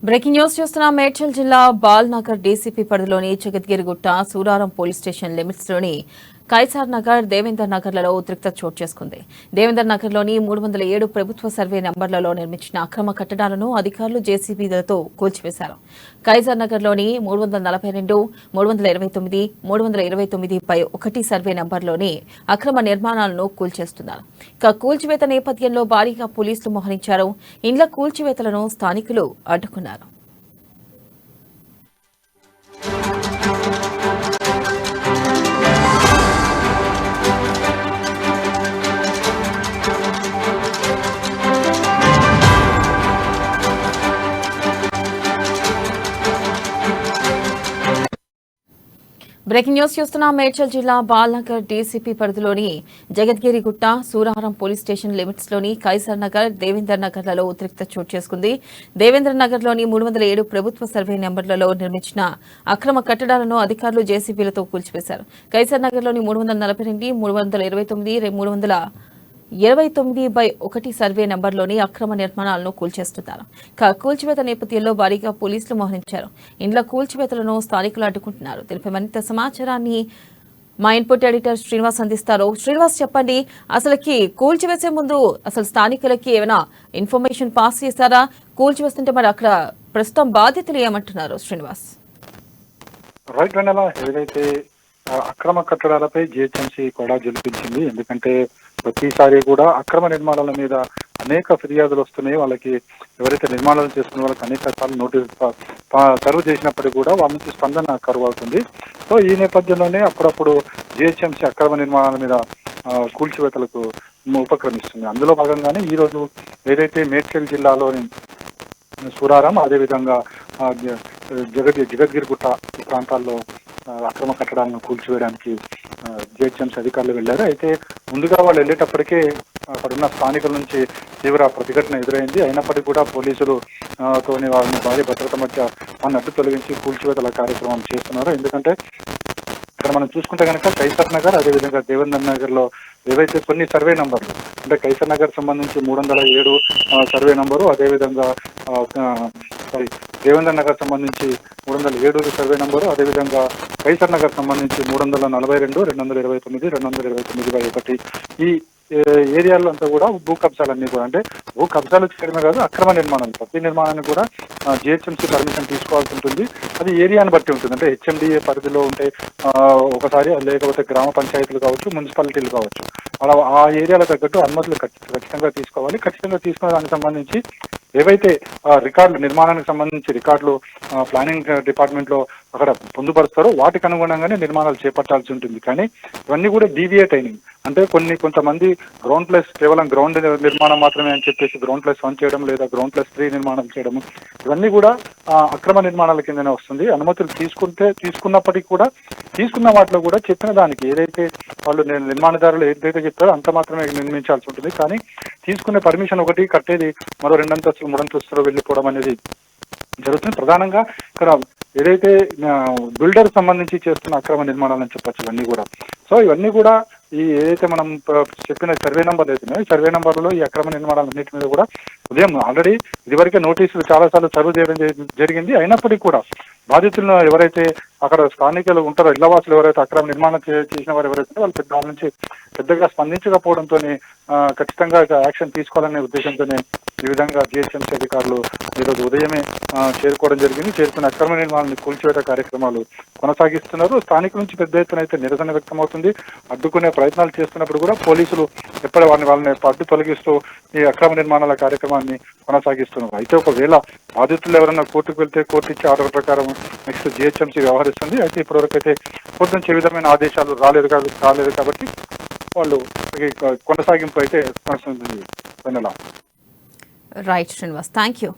Breaking news చూస్తున్నాం. మేడ్చల్ జిల్లా Balnagar DCP పరిధిలోని Jagadgirigutta Suraram police station limits లోని కైసార్ నగర్, దేవేందర్ నగర్లలో ఉద్రిక్తత చోటు చేసుకుంది. దేవేందర్ నగర్లోని 307 ప్రభుత్వ సర్వే నంబర్లలో నిర్మించిన అక్రమ కట్టడాలను అధికారులు జేసీబీలతో కూల్చివేశారు. కైసార్ నగర్లోని 342, 329, 329/1 సర్వే నంబర్లోని అక్రమ నిర్మాణాలను కూల్చేస్తున్నారు. ఇక కూల్చివేత నేపథ్యంలో భారీగా పోలీసులు మోహరించారు. ఇండ్ల కూల్చివేతలను స్థానికులు అడ్డుకున్నారు. బ్రేకింగ్ న్యూస్ చూస్తున్నాం. మేడ్చల్ జిల్లా బాల్నగర్ డీసీపీ పరిధిలోని Jagadgirigutta Suraram police station limits లోని కైసర్ నగర్, దేవేందర్ నగర్లలో ఉద్రిక్తత చోటు చేసుకుంది. దేవేంద్ర నగర్లోని 307 ప్రభుత్వ సర్వే నెంబర్లలో నిర్మించిన అక్రమ కట్టడాలను అధికారులు జేసీబీలతో కూల్చివేశారు. కైసర్ నగర్లోని 342, 329, 329/1 సర్వే నంబర్లోని అక్రమ నిర్మాణాలను కూల్చేస్తున్నారు. కూల్చివేత నేపథ్యంలో భారీగా పోలీసులు మోహరించారు. ఇండ్ల కూల్చివేతలను స్థానికులు అడ్డుకుంటున్నారు. దీనిపై మరింత సమాచారాన్ని మా ఇన్పుట్ ఎడిటర్ శ్రీనివాస్ అందిస్తారు. శ్రీనివాస్, చెప్పండి, అసలుకి కూల్చివేసే ముందు అసలు స్థానికులకి ఏమైనా ఇన్ఫర్మేషన్ పాస్ చేశారా? కూల్చివేస్తుంటే మరి అక్కడ ప్రస్తుతం బాధితులు ఏమంటున్నారు? శ్రీనివాస్. రైట్ వెనలా ఏదైతే అక్రమ కట్టడాలపై జిహెచ్ఎంసీ కూడా జలిపించింది. ఎందుకంటే ప్రతిసారి కూడా అక్రమ నిర్మాణాల మీద అనేక ఫిర్యాదులు వస్తున్నాయి. వాళ్ళకి ఎవరైతే నిర్మాణాలు చేస్తున్న వాళ్ళకి అనేక సార్లు నోటీస్ సర్వ్ చేసినప్పటికీ కూడా వాళ్ళ నుంచి స్పందన కరువు అవుతుంది. సో ఈ నేపథ్యంలోనే అప్పుడప్పుడు జిహెచ్ఎంసీ అక్రమ నిర్మాణాల మీద కూల్చివేతలకు ఉపక్రమిస్తుంది. అందులో భాగంగానే ఈరోజు ఏదైతే మేడ్చల్ జిల్లాలోని సూరారం, అదేవిధంగా జగద్గిరిగుట్ట ఈ ప్రాంతాల్లో అక్రమ కట్టడాలను కూల్చివేయడానికి జిహెచ్ఎంసీ అధికారులు వెళ్లారు. అయితే ముందుగా వాళ్ళు వెళ్ళేటప్పటికే అక్కడున్న స్థానికుల నుంచి తీవ్ర ప్రతిఘటన ఎదురైంది. అయినప్పటికీ కూడా పోలీసులు తోని వాళ్ళని భారీ భద్రత మధ్య వాళ్ళని అడ్డు తొలగించి కూల్చివేతల కార్యక్రమం చేస్తున్నారు. ఎందుకంటే ఇక్కడ మనం చూసుకుంటే కనుక కైసర్ నగర్, అదేవిధంగా దేవేందర్ నగర్ లో ఏవైతే కొన్ని సర్వే నంబర్లు అంటే కైసర్ నగర్ సంబంధించి 307 సర్వే నంబరు, అదేవిధంగా దేవేందర్ నగర్ సంబంధించి 307 సర్వే నంబరు, అదేవిధంగా కైసర్ నగర్ సంబంధించి 342, 229, 229/1 ఈ ఏరియాలో అంతా కూడా భూ కబ్జాలన్నీ కూడా అంటే భూ కబ్జాలు చేయడమే కాదు, అక్రమ నిర్మాణాలు ప్రతి నిర్మాణాన్ని కూడా జిహెచ్ఎంసీ పర్మిషన్ తీసుకోవాల్సి ఉంటుంది. అది ఏరియాని బట్టి ఉంటుంది. అంటే హెచ్ఎండిఏ పరిధిలో ఉంటే ఒకసారి, లేకపోతే గ్రామ పంచాయతీలు కావచ్చు, మున్సిపాలిటీలు కావచ్చు, అలా ఆ ఏరియాలో తగ్గట్టు అనుమతులు ఖచ్చితంగా తీసుకోవాలి. ఖచ్చితంగా తీసుకునే దానికి సంబంధించి ఏవైతే రికార్డులు, నిర్మాణానికి సంబంధించి రికార్డులు ప్లానింగ్ డిపార్ట్మెంట్ లో అక్కడ పొందుపరుస్తారో వాటికి అనుగుణంగానే నిర్మాణాలు చేపట్టాల్సి ఉంటుంది. కానీ ఇవన్నీ కూడా డీవియేట్ అయినాయి. అంటే కొంతమంది గ్రౌండ్ ప్లస్ కేవలం గ్రౌండ్ నిర్మాణం మాత్రమే అని చెప్పేసి గ్రౌండ్+1 చేయడం, లేదా గ్రౌండ్+3 నిర్మాణం చేయడం, ఇవన్నీ కూడా అక్రమ నిర్మాణాల కిందనే వస్తుంది. అనుమతులు తీసుకున్నప్పటికీ కూడా తీసుకున్న వాటిలో కూడా చెప్పిన దానికి ఏదైతే వాళ్ళు నిర్మాణదారులు ఏదైతే చెప్తారో అంత మాత్రమే నిర్మించాల్సి ఉంటుంది. కానీ తీసుకునే పర్మిషన్ ఒకటి, కట్టేది మరో 2 అంతస్తులు 3 అంతస్తులు వెళ్ళిపోవడం అనేది జరుగుతుంది. ప్రధానంగా ఇక్కడ ఏదైతే బిల్డర్ సంబంధించి చేస్తున్న అక్రమ నిర్మాణాలని చెప్పచ్చు ఇవన్నీ కూడా. సో ఇవన్నీ కూడా ఈ ఏదైతే మనం చెప్పిన సర్వే నెంబర్లు అవుతున్నాయో, సర్వే నెంబర్లో ఈ అక్రమ నిర్మాణాలన్నింటి మీద కూడా ఉదయం ఆల్రెడీ ఇదివరకే నోటీసులు చాలాసార్లు సర్వ్ చేయడం జరిగింది. అయినప్పటికీ కూడా బాధితులను ఎవరైతే అక్కడ స్థానికులు ఉంటారో, ఇళ్లవాసులు ఎవరైతే అక్రమ నిర్మాణం చేసిన వారు ఎవరైతే వాళ్ళు వాళ్ళ నుంచి పెద్దగా స్పందించకపోవడంతో ఖచ్చితంగా యాక్షన్ తీసుకోవాలనే ఉద్దేశంతోనే ఈ విధంగా జిహెచ్ఎంసీ అధికారులు ఈరోజు ఉదయమే చేరుకోవడం జరిగింది. చేరుకున్న అక్రమ నిర్మాణాన్ని కూల్చివేత కార్యక్రమాలు కొనసాగిస్తున్నారు. స్థానికుల నుంచి పెద్ద ఎత్తున అయితే నిరసన వ్యక్తమవుతుంది. అడ్డుకునే ప్రయత్నాలు చేస్తున్నప్పుడు కూడా పోలీసులు ఎప్పటి వాళ్ళని అడ్డు తొలగిస్తూ ఈ అక్రమ నిర్మాణాల కార్యక్రమాన్ని కొనసాగిస్తున్నారు. అయితే ఒకవేళ బాధితులు ఎవరైనా కోర్టుకు వెళ్తే కోర్టు ఇచ్చే ఆర్డర్ ప్రకారం నెక్స్ట్ జిహెచ్ఎంసీ వ్యవహరిస్తుంది. అయితే ఇప్పటివరకు అయితే కోర్టు నుంచి ఏ విధమైన ఆదేశాలు రాలేదు కాబట్టి వాళ్ళు కొనసాగింపు అయితే కొనసాగుతుంది. Right Srinivas, thank you.